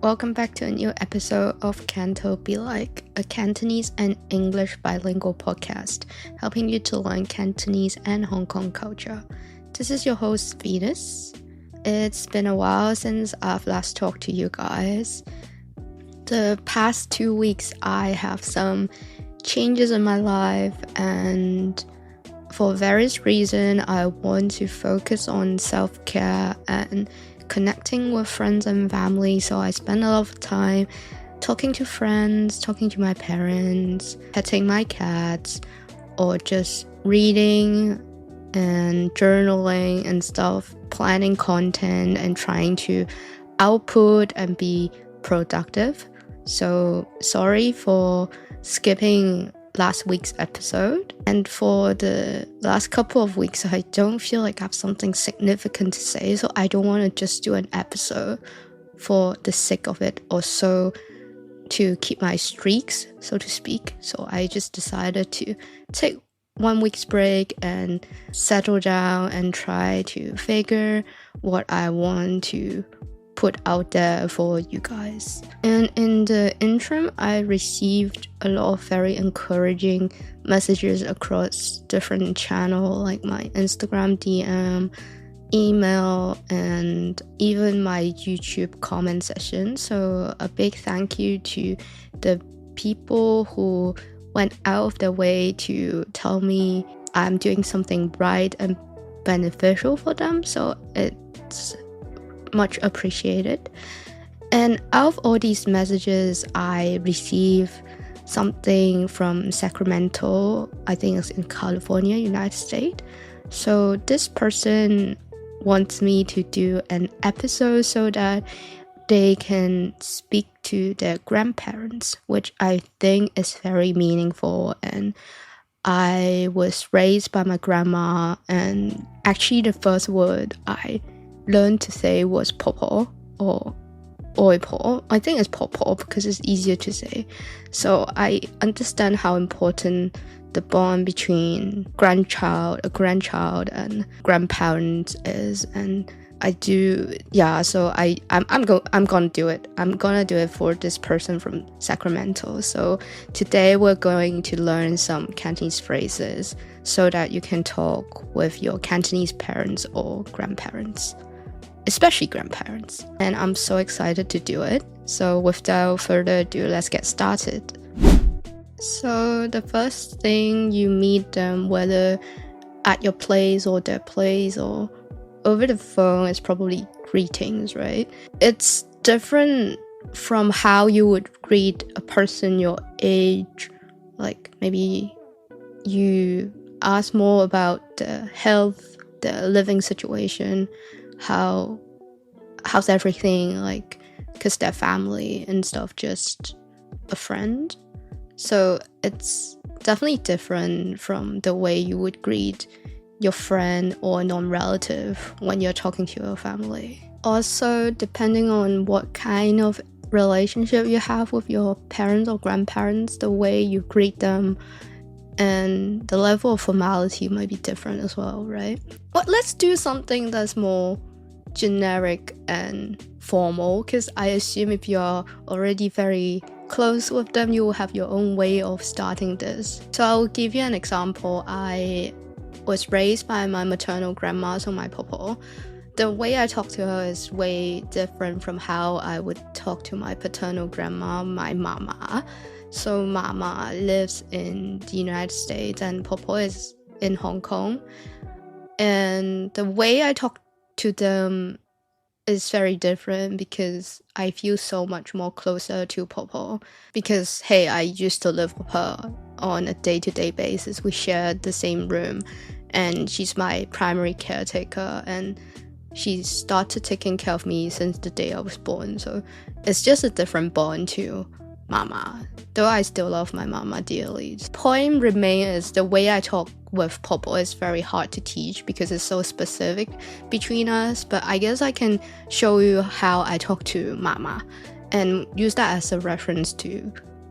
Welcome back to a new episode of Canto Be Like, a Cantonese and English bilingual podcast, helping you to learn Cantonese and Hong Kong culture. This is your host, Venus. It's been a while since I've last talked to you guys. The past 2 weeks, I have some changes in my life, and for various reasons, I want to focus on self-care and connecting with friends and family. So I spend a lot of time talking to friends, talking to my parents, petting my cats, or just reading and journaling and stuff, planning content and trying to output and be productive. So sorry for skipping last week's episode, and for the last couple of weeks I don't feel like I have something significant to say, so I don't want to just do an episode for the sake of it, or so to keep my streaks, so to speak. So I just decided to take 1 week's break and settle down and try to figure what I want to put out there for you guys. And in the interim, I received a lot of very encouraging messages across different channels, like my Instagram DM, email, and even my YouTube comment section. So a big thank you to the people who went out of their way to tell me I'm doing something right and beneficial for them. So it's much appreciated. And out of all these messages, I received something from Sacramento, I think it's in California, United States. So this person wants me to do an episode so that they can speak to their grandparents, which I think is very meaningful. And I was raised by my grandma, and actually the first word I learned to say was popo or oipo. I think it's popo because it's easier to say. So I understand how important the bond between a grandchild and grandparents is, and I do, yeah. So I'm gonna do it. I'm gonna do it for this person from Sacramento. So today we're going to learn some Cantonese phrases so that you can talk with your Cantonese parents or grandparents, especially grandparents. And I'm so excited to do it. So without further ado, let's get started. So the first thing you meet them, whether at your place or their place or over the phone, is probably greetings, right? It's different from how you would greet a person your age. Like maybe you ask more about the health, the living situation, how's everything, like, because they're family and stuff, just a friend. So it's definitely different from the way you would greet your friend or non-relative when you're talking to your family. Also, depending on what kind of relationship you have with your parents or grandparents, the way you greet them and the level of formality might be different as well, right? But let's do something that's more generic and formal, because I assume if you're already very close with them, you will have your own way of starting this. So I'll give you an example. I was raised by my maternal grandma, so my popo. The way I talk to her is way different from how I would talk to my paternal grandma, my mama. So mama lives in the United States and popo is in Hong Kong. And the way I talk to them is very different because I feel so much more closer to popo. Because, hey, I used to live with her on a day-to-day basis. We shared the same room, and she's my primary caretaker, and she started taking care of me since the day I was born. So it's just a different bond to mama, though I still love my mama dearly. The point remains, the way I talk with popo is very hard to teach because it's so specific between us, but I guess I can show you how I talk to mama and use that as a reference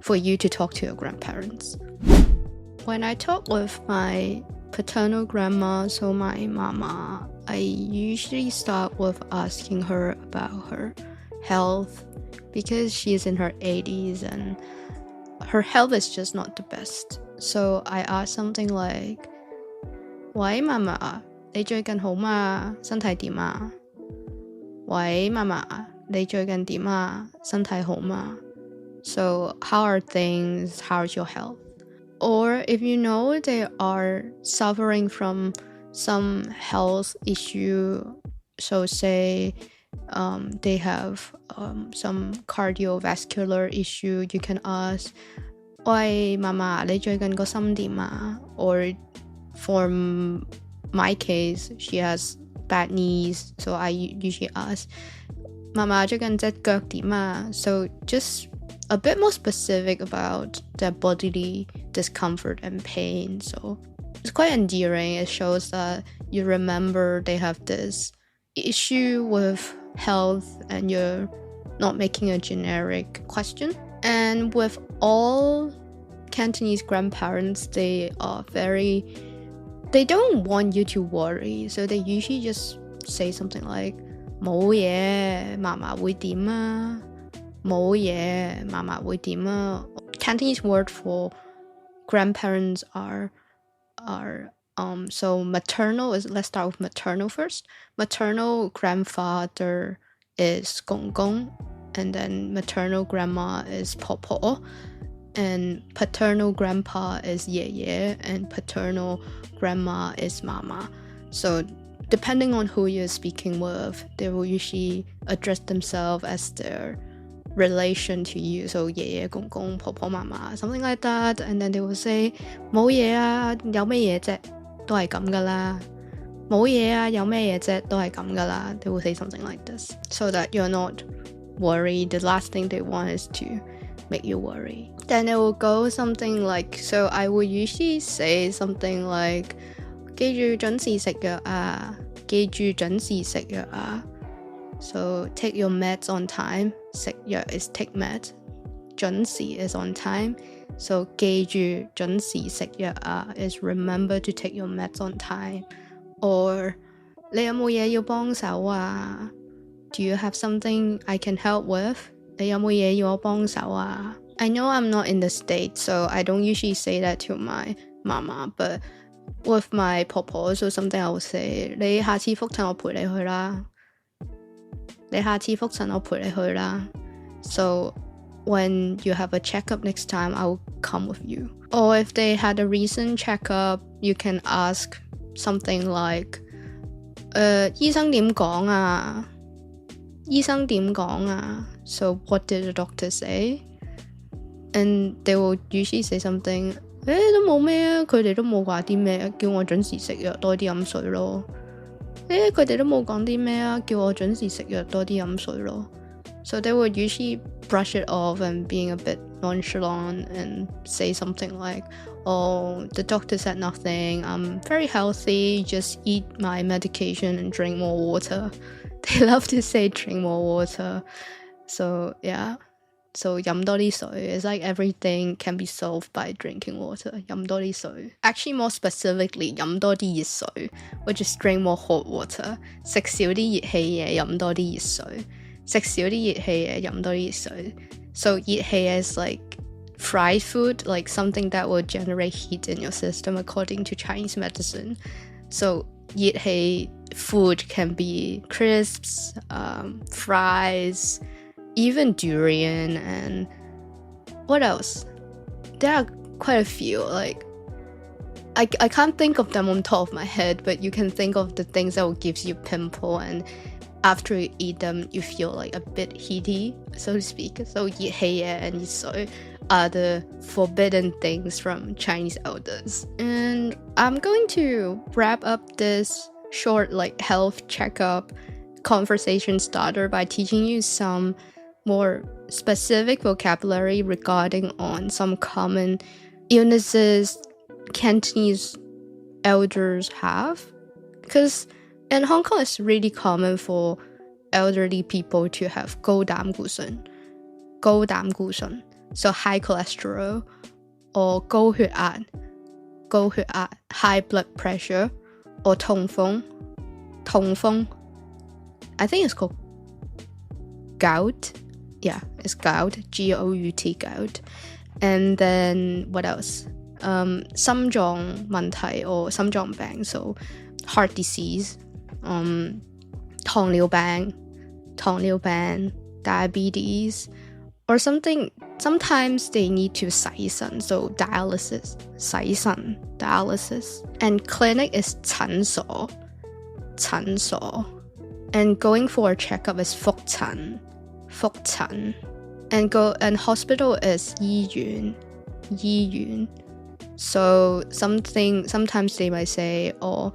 for you to talk to your grandparents. When I talk with my paternal grandma, so my mama, I usually start with asking her about her health because she's in her 80s and her health is just not the best. So I asked something like, 喂嫲嫲，你最近好嘛？身體點啊？喂嫲嫲，你最近點啊？身體好嘛？ So how are things? How's your health? Or if you know they are suffering from some health issue, so say they have some cardiovascular issue, you can ask, 喂嫲嫲，你最近個心點啊? Or for my case, she has bad knees, so I usually ask, 嫲嫲最近隻腳點啊? So just a bit more specific about their bodily discomfort and pain. So it's quite endearing. It shows that you remember they have this issue with health and you're not making a generic question. And with all Cantonese grandparents, they don't want you to worry. So they usually just say something like, 冇嘢，嫲嫲會點啊？冇嘢，嫲嫲會點啊？ Cantonese word for grandparents are so maternal is, let's start with maternal first. Maternal grandfather is 公公, and then maternal grandma is 婆婆, and paternal grandpa is 爷爷, and paternal grandma is mama. So depending on who you're speaking with, they will usually address themselves as their relation to you. So 爺爺公公婆婆嫲嫲 something like that. And then they will say 冇嘢啊，有咩嘢啫，都係咁噶啦。冇嘢啊，有咩嘢啫，都係咁噶啦。 They will say something like this so that you're not worried. The last thing they want is to make you worry. Then it will go something like, so I will usually say something like, 記住準時食藥啊，記住準時食藥啊。So take your meds on time. 食藥 is take med. 準時 is on time. So 記住準時食藥啊 is remember to take your meds on time. Or 你有冇嘢要幫手啊? Do you have something I can help with? 你有冇嘢要我幫手啊? I know I'm not in the States, so I don't usually say that to my mama, but with my 婆婆 or something I will say, 你下次覆診我陪你去啦。你下次覆診我陪你去啦。So when you have a checkup next time, I will come with you. Or if they had a recent checkup, you can ask something like, 醫生點講啊？醫生點講啊？ So what did the doctor say? And they will usually say something, 都冇咩啊，佢哋都冇話啲咩，叫我準時食藥多啲飲水咯。佢哋都冇講啲咩啊，叫我準時食藥多啲飲水咯。So they would usually brush it off and being a bit nonchalant and say something like, oh, the doctor said nothing, I'm very healthy, just eat my medication and drink more water. They love to say drink more water. So yeah, so 飲多啲水 is like everything can be solved by drinking water. 飲多啲水 actually more specifically 飲多啲熱水 which is drink more hot water. 食少啲熱氣嘢飲多啲熱水 食少啲熱氣嘢飲多啲熱水 So 熱氣 is like fried food, like something that will generate heat in your system according to Chinese medicine. So 熱氣 food can be crisps, fries, even durian, and what else? There are quite a few. Like I can't think of them on top of my head, but you can think of the things that will give you pimple, and after you eat them, you feel like a bit heaty, so to speak. So 熱氣嘢 and 熱水 are the forbidden things from Chinese elders. And I'm going to wrap up this short like health checkup conversation starter by teaching you some more specific vocabulary regarding on some common illnesses Cantonese elders have. Because in Hong Kong, it's really common for elderly people to have 高膽固醇, so high cholesterol, or 高血壓, high blood pressure, or 痛風, I think it's called gout. Yeah, it's gout, G-O-U-T, gout. And then what else? 心臟問題 or 心臟病, so heart disease, 糖尿病, diabetes, or something. Sometimes they need to 洗腎, so dialysis, 洗腎, dialysis. And clinic is 診所, and going for a checkup is 復診, and hospital is 醫院. So sometimes they might say, 我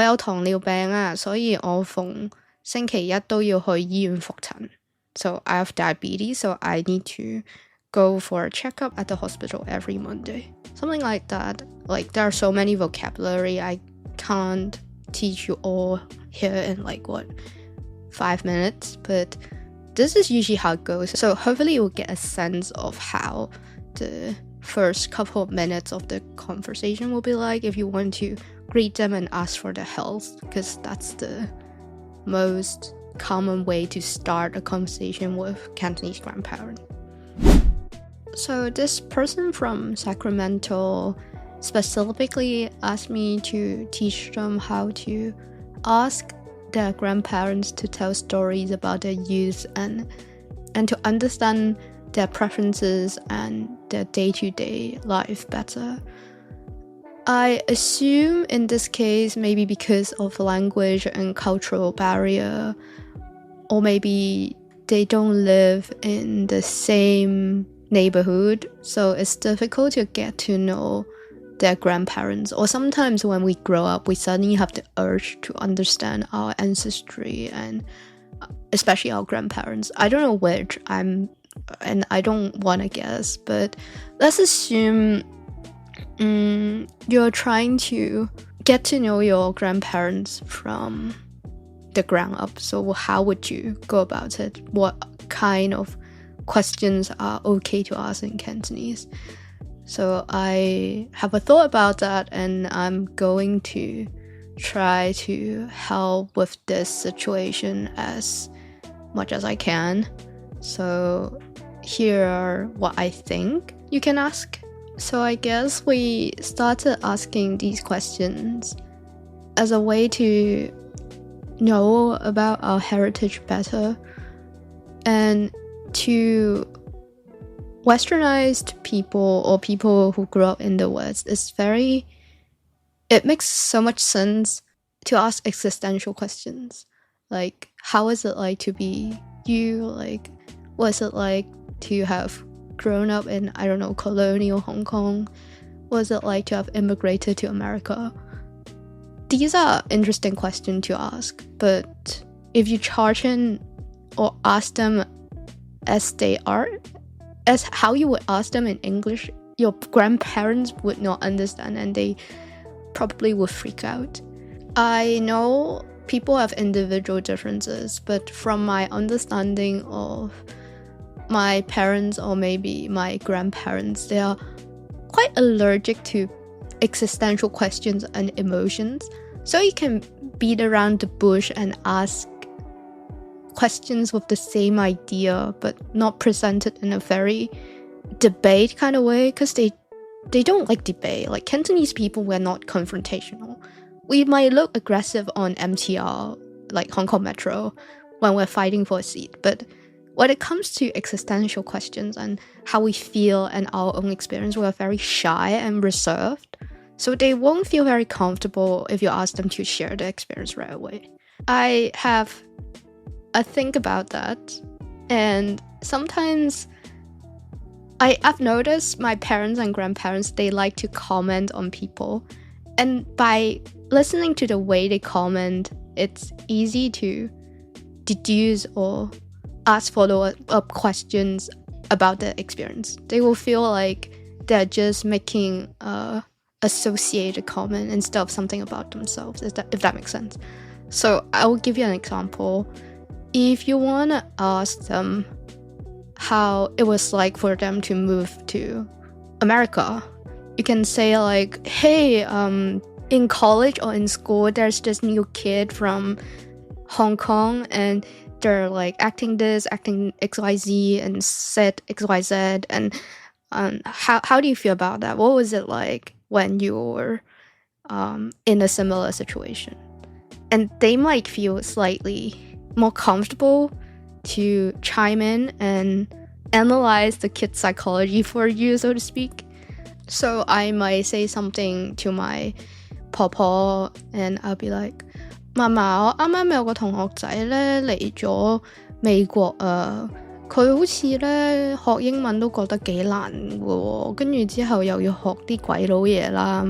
有糖尿病啊，所以我逢星期一都要去醫院復診. So I have diabetes, so I need to go for a checkup at the hospital every Monday. Something like that. Like, there are so many vocabulary, I can't teach you all here in 5 minutes, but this is usually how it goes. So hopefully you'll get a sense of how the first couple of minutes of the conversation will be like if you want to greet them and ask for their health, because that's the most common way to start a conversation with Cantonese grandparents. So this person from Sacramento specifically asked me to teach them how to ask their grandparents to tell stories about their youth and to understand their preferences and their day-to-day life better. I assume in this case, maybe because of language and cultural barrier, or maybe they don't live in the same neighborhood, so it's difficult to get to know their grandparents. Or sometimes when we grow up, we suddenly have the urge to understand our ancestry and especially our grandparents. I don't know which, and I don't want to guess, but let's assume you're trying to get to know your grandparents from the ground up. So how would you go about it? What kind of questions are okay to ask in Cantonese? So I have a thought about that, and I'm going to try to help with this situation as much as I can. So here are what I think you can ask. So I guess we started asking these questions as a way to know about our heritage better, and to westernized people or people who grew up in the West, it makes so much sense to ask existential questions. Like, how is it like to be you? Like, what is it like to have grown up in, I don't know, colonial Hong Kong? What is it like to have immigrated to America? These are interesting questions to ask, but if you charge in or ask them as they are, as how you would ask them in English, your grandparents would not understand and they probably would freak out. I know people have individual differences, but from my understanding of my parents or maybe my grandparents, they are quite allergic to existential questions and emotions. So you can beat around the bush and ask questions with the same idea, but not presented in a very debate kind of way, because they don't like debate. Like, Cantonese people, we're not confrontational. We might look aggressive on MTR, like Hong Kong Metro, when we're fighting for a seat, but when it comes to existential questions and how we feel and our own experience, we're very shy and reserved. So they won't feel very comfortable if you ask them to share their experience right away. I have a think about that, and sometimes I've noticed my parents and grandparents, they like to comment on people, and by listening to the way they comment, it's easy to deduce or ask follow-up questions about their experience. They will feel like they're just making a associated comment instead of something about themselves, if that makes sense. So I will give you an example. If you want to ask them how it was like for them to move to America, you can say like, hey, in college or in school, there's this new kid from Hong Kong, and they're like acting this, acting XYZ, and said XYZ, and how do you feel about that? What was it like when you were in a similar situation? And they might feel slightly more comfortable to chime in and analyze the kid's psychology for you, so to speak. So I might say something to my 婆婆 and I'll be like, 嫲嫲，我啱啱有個同學仔咧嚟咗美國啊，佢好似咧學英文都覺得幾難嘅喎，跟住之後又要學啲鬼佬嘢啦。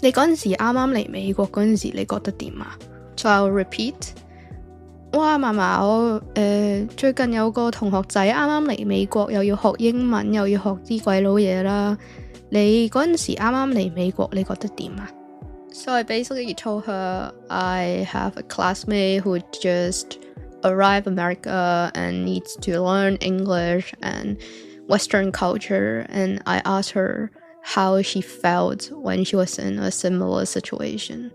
你嗰陣時啱啱嚟美國嗰陣時，你覺得點啊？ So I'll repeat. 哇，嫲嫲，我最近有個同學仔啱啱嚟美國，又要學英文，又要學啲鬼佬嘢啦。你嗰陣時啱啱嚟美國，你覺得點啊？ So I basically told her I have a classmate who just arrived America and needs to learn English and Western culture, and I asked her how she felt when she was in a similar situation.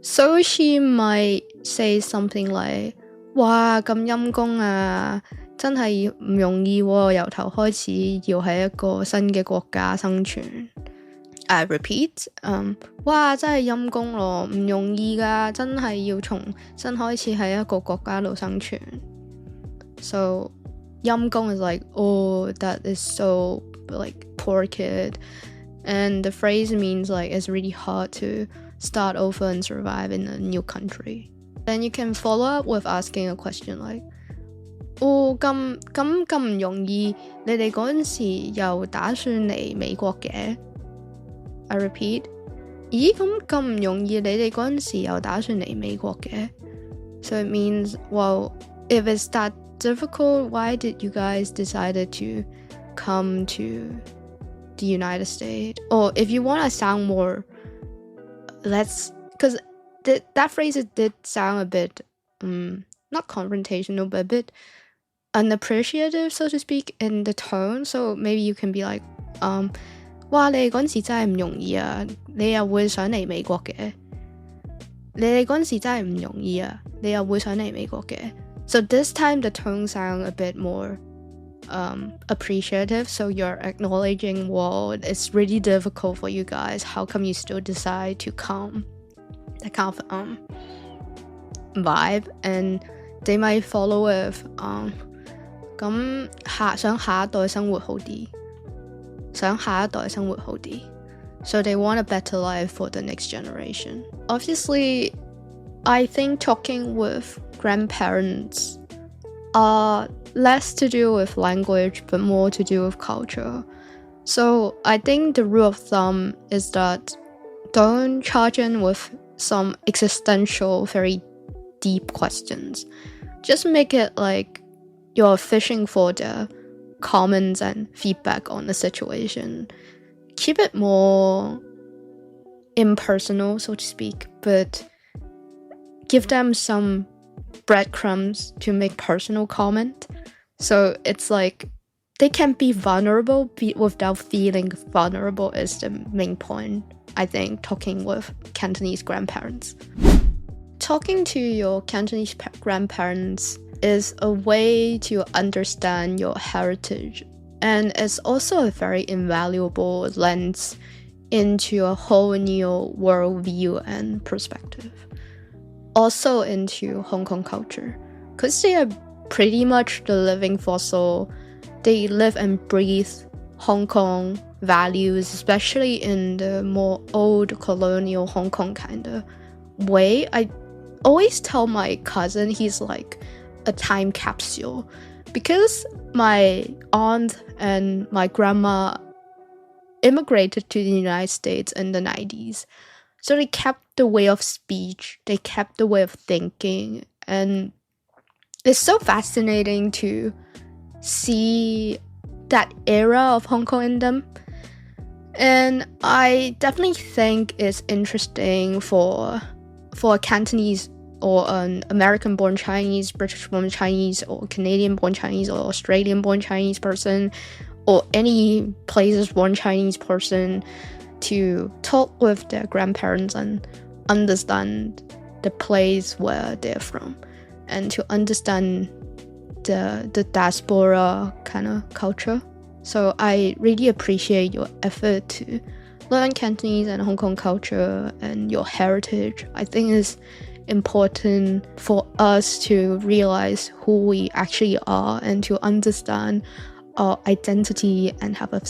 So she might say something like, 哇，咁陰公啊，真係唔容易喎，由頭開始要喺一個新嘅國家生存。I repeat, 哇，真係陰公咯，唔容易㗎，真係要從新開始喺一個國家度生存。So, 陰公 is like, oh, that is so, like, poor kid. And the phrase means, like, it's really hard to start over and survive in a new country. Then you can follow up with asking a question like, 哦，咁唔容易，你哋嗰陣時又打算嚟美國嘅？ I repeat, 咦，咁唔容易，你哋嗰陣時又打算嚟美國嘅？ So it means, well, if it's that difficult, why did you guys decided to come to the United States? Or if you want to sound more, because that phrase did sound a bit, not confrontational, but a bit unappreciative, so to speak, in the tone. So maybe you can be like, 哇，你哋嗰陣時真係唔容易啊，你又會想嚟美國嘅？你哋嗰陣時真係唔容易啊，你又會想嚟美國嘅？ So this time the tone sound a bit more appreciative, so you're acknowledging, well, it's really difficult for you guys, how come you still decide to come? That kind of vibe, and they might follow with 咁想下一代生活好啲，想下一代生活好啲。So they want a better life for the next generation. Obviously, I think talking with grandparents are less to do with language, but more to do with culture. So I think the rule of thumb is that don't charge in with some existential, very deep questions. Just make it like you're fishing for the comments and feedback on the situation. Keep it more impersonal, so to speak, but give them some breadcrumbs to make personal comment. So it's like they can be vulnerable without feeling vulnerable is the main point, I think, talking with Cantonese grandparents. Talking to your Cantonese grandparents is a way to understand your heritage, and it's also a very invaluable lens into a whole new worldview and perspective. Also into Hong Kong culture, because they are pretty much the living fossil. They live and breathe Hong Kong values, especially in the more old colonial Hong Kong kind of way. I always tell my cousin he's like a time capsule, because my aunt and my grandma immigrated to the United States in the 90s. So they kept the way of speech, they kept the way of thinking, and it's so fascinating to see that era of Hong Kong in them. And I definitely think it's interesting for a Cantonese or an American-born Chinese, British-born Chinese, or Canadian-born Chinese, or Australian-born Chinese person, or any places-born Chinese person to talk with their grandparents and understand the place where they're from. and to understand the diaspora kind of culture. So I really appreciate your effort to learn Cantonese and Hong Kong culture and your heritage. I think it's important for us to realize who we actually are and to understand our identity and have a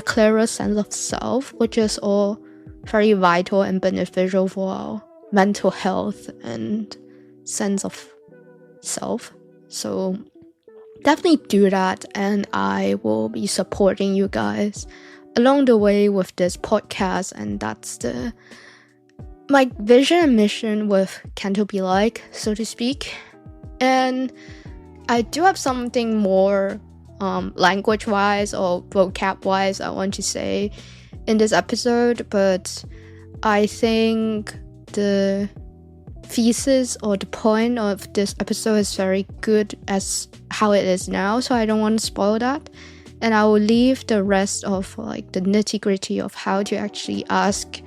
clearer sense of self, which is all very vital and beneficial for our mental health and sense of self. So definitely do that, and I will be supporting you guys along the way with this podcast, and that's my vision and mission with Canto Be Like, so to speak. And I do have something more language-wise or vocab-wise I want to say in this episode, but I think the thesis or the point of this episode is very good as how it is now, so I don't want to spoil that, and I will leave the rest of like the nitty-gritty of how to actually ask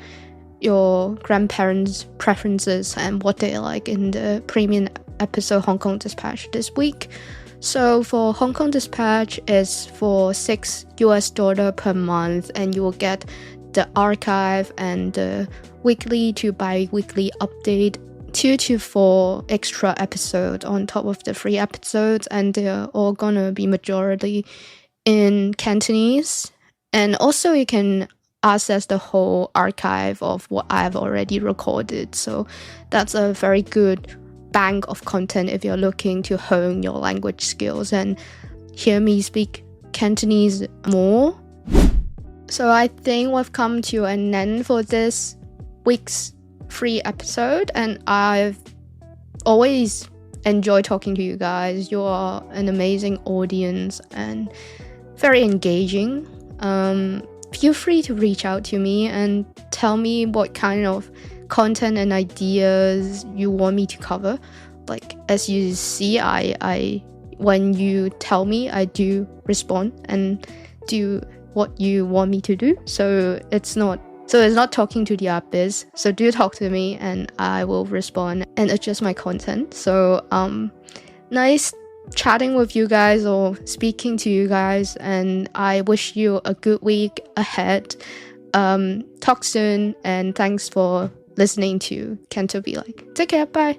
your grandparents' preferences and what they like in the premium episode Hong Kong Dispatch this week. So for Hong Kong Dispatch is for $6 per month, and you will get the archive and the weekly to bi-weekly update, 2 to 4 extra episodes on top of the 3 episodes, and they're all gonna be majority in Cantonese. And also you can access the whole archive of what I've already recorded, so that's a very good bank of content if you're looking to hone your language skills and hear me speak Cantonese more. So I think we've come to an end for this week's free episode, and I've always enjoyed talking to you guys. You are an amazing audience and very engaging. Feel free to reach out to me and tell me what kind of content and ideas you want me to cover. Like, as you see, I when you tell me, I do respond and do what you want me to do. So it's not talking to the abyss. So do talk to me and I will respond and adjust my content. So nice chatting with you guys or speaking to you guys, and I wish you a good week ahead. Talk soon, and thanks for listening to Canto Be Like. Take care, bye.